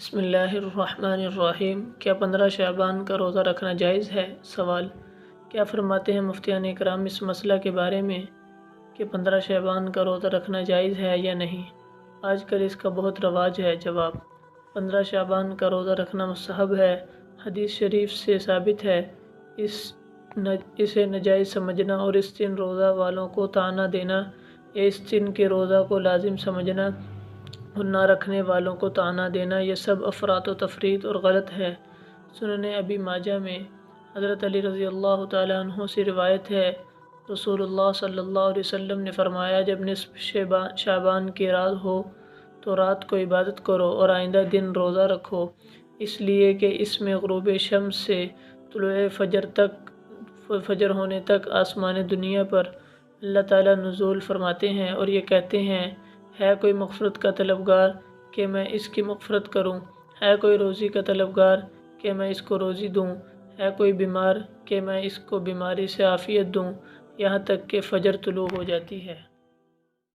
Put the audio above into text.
بسم اللہ الرحمن الرحیم۔ کیا 15 شعبان کا روزہ رکھنا جائز ہے؟ سوال: کیا فرماتے ہیں مفتیان اکرام اس مسئلہ کے بارے میں کہ 15 شعبان کا روزہ رکھنا جائز ہے یا نہیں؟ آج کل اس کا بہت رواج ہے۔ جواب: 15 شعبان کا روزہ رکھنا مستحب ہے۔ حدیث شریف سے ثابت ہے۔ اسے ناجائز سمجھنا اور اس دن روزہ والوں کو طعنہ دینا یا اس دن کے روزہ کو لازم سمجھنا اور نہ رکھنے والوں کو طعنہ دینا، یہ سب افراط و تفریط اور غلط ہے۔ سنن ابی ماجہ میں حضرت علی رضی اللہ تعالیٰ عنہ سے روایت ہے، رسول اللہ صلی اللہ علیہ وسلم نے فرمایا، جب نصف شعبان کی رات ہو تو رات کو عبادت کرو اور آئندہ دن روزہ رکھو، اس لیے کہ اس میں غروب شمس سے طلوع فجر ہونے تک آسمان دنیا پر اللہ تعالیٰ نزول فرماتے ہیں اور یہ کہتے ہیں، ہے کوئی مغفرت کا طلبگار کہ میں اس کی مغفرت کروں، ہے کوئی روزی کا طلبگار کہ میں اس کو روزی دوں، ہے کوئی بیمار کہ میں اس کو بیماری سے عافیت دوں، یہاں تک کہ فجر طلوع ہو جاتی ہے۔